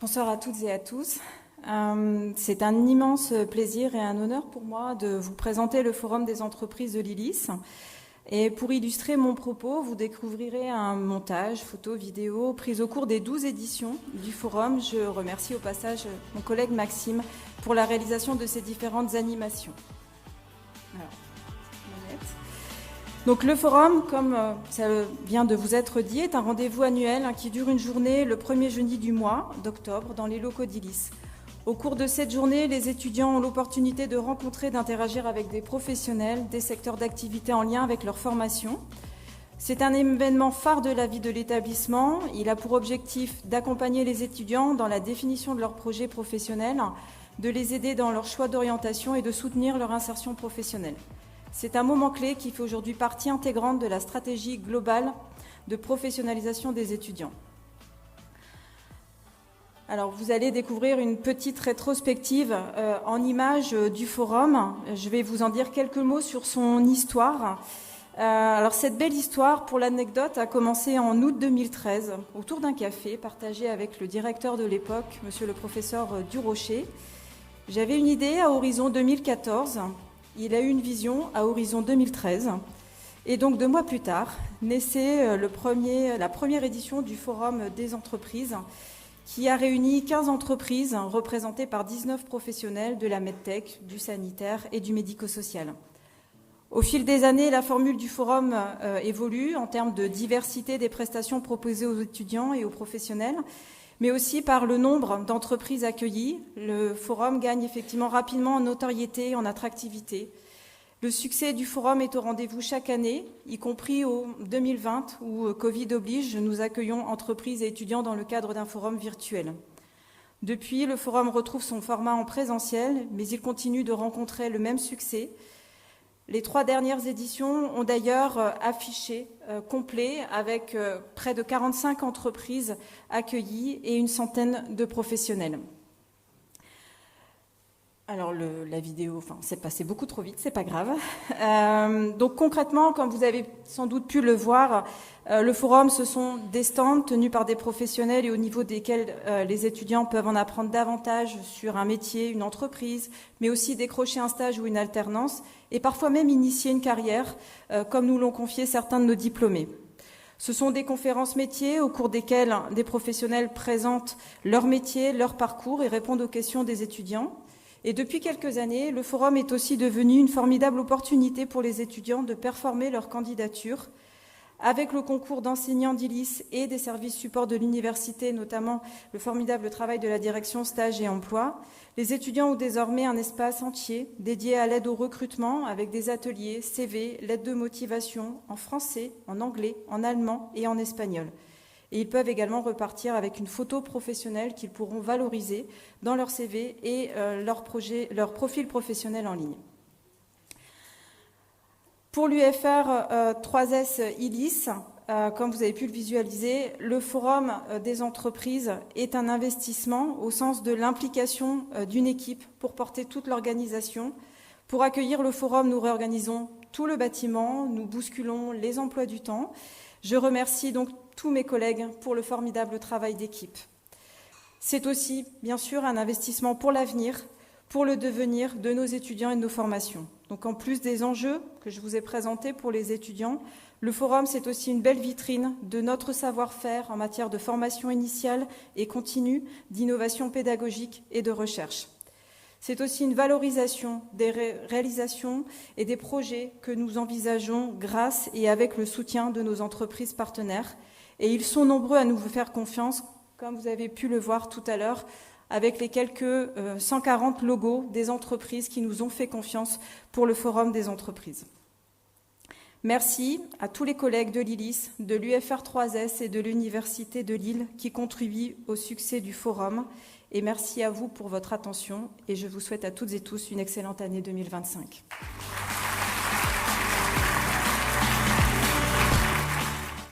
Bonsoir à toutes et à tous. C'est un immense plaisir et un honneur pour moi de vous présenter le Forum des entreprises de l'ILIS. Et pour illustrer mon propos, vous découvrirez un montage, photo, vidéo, prise au cours des 12 éditions du Forum. Je remercie au passage mon collègue Maxime pour la réalisation de ces différentes animations. Alors, donc le Forum, comme ça vient de vous être dit, est un rendez-vous annuel qui dure une journée le premier jeudi du mois d'octobre dans les locaux d'ILIS. Au cours de cette journée, les étudiants ont l'opportunité de rencontrer, d'interagir avec des professionnels, des secteurs d'activité en lien avec leur formation. C'est un événement phare de la vie de l'établissement. Il a pour objectif d'accompagner les étudiants dans la définition de leurs projets professionnels, de les aider dans leur choix d'orientation et de soutenir leur insertion professionnelle. C'est un moment clé qui fait aujourd'hui partie intégrante de la stratégie globale de professionnalisation des étudiants. Alors, vous allez découvrir une petite rétrospective en images du forum. Je vais vous en dire quelques mots sur son histoire. Alors, cette belle histoire, pour l'anecdote, a commencé en août 2013, autour d'un café partagé avec le directeur de l'époque, monsieur le professeur Durocher. J'avais une idée à horizon 2014. Il a eu une vision à horizon 2013. Et donc, 2 mois plus tard, naissait la première édition du Forum des entreprises, qui a réuni 15 entreprises représentées par 19 professionnels de la medtech, du sanitaire et du médico-social. Au fil des années, la formule du forum évolue en termes de diversité des prestations proposées aux étudiants et aux professionnels, mais aussi par le nombre d'entreprises accueillies. Le forum gagne effectivement rapidement en notoriété et en attractivité. Le succès du forum est au rendez-vous chaque année, y compris au 2020, où Covid oblige, nous accueillons entreprises et étudiants dans le cadre d'un forum virtuel. Depuis, le forum retrouve son format en présentiel, mais il continue de rencontrer le même succès. Les 3 dernières éditions ont d'ailleurs affiché complet avec près de 45 entreprises accueillies et une centaine de professionnels. Alors la vidéo, c'est passé beaucoup trop vite, c'est pas grave. Donc concrètement, comme vous avez sans doute pu le voir, le forum, ce sont des stands tenus par des professionnels et au niveau desquels les étudiants peuvent en apprendre davantage sur un métier, une entreprise, mais aussi décrocher un stage ou une alternance et parfois même initier une carrière, comme nous l'ont confié certains de nos diplômés. Ce sont des conférences métiers au cours desquelles des professionnels présentent leur métier, leur parcours et répondent aux questions des étudiants. Et depuis quelques années, le forum est aussi devenu une formidable opportunité pour les étudiants de performer leur candidature. Avec le concours d'enseignants d'ILIS et des services supports de l'université, notamment le formidable travail de la direction stage et emploi, les étudiants ont désormais un espace entier dédié à l'aide au recrutement avec des ateliers, CV, lettres de motivation en français, en anglais, en allemand et en espagnol. Et ils peuvent également repartir avec une photo professionnelle qu'ils pourront valoriser dans leur CV et leur profil professionnel en ligne. Pour l'UFR 3S ILIS, comme vous avez pu le visualiser, le Forum des entreprises est un investissement au sens de l'implication d'une équipe pour porter toute l'organisation. Pour accueillir le Forum, nous réorganisons tout le bâtiment, nous bousculons les emplois du temps. Je remercie donc tous mes collègues pour le formidable travail d'équipe. C'est aussi, bien sûr, un investissement pour l'avenir, pour le devenir de nos étudiants et de nos formations. Donc, en plus des enjeux que je vous ai présentés pour les étudiants, le Forum, c'est aussi une belle vitrine de notre savoir-faire en matière de formation initiale et continue, d'innovation pédagogique et de recherche. C'est aussi une valorisation des réalisations et des projets que nous envisageons grâce et avec le soutien de nos entreprises partenaires. Et ils sont nombreux à nous faire confiance, comme vous avez pu le voir tout à l'heure, avec les quelques 140 logos des entreprises qui nous ont fait confiance pour le Forum des entreprises. Merci à tous les collègues de l'ILIS, de l'UFR 3S et de l'Université de Lille qui contribuent au succès du Forum. Et merci à vous pour votre attention et je vous souhaite à toutes et tous une excellente année 2025.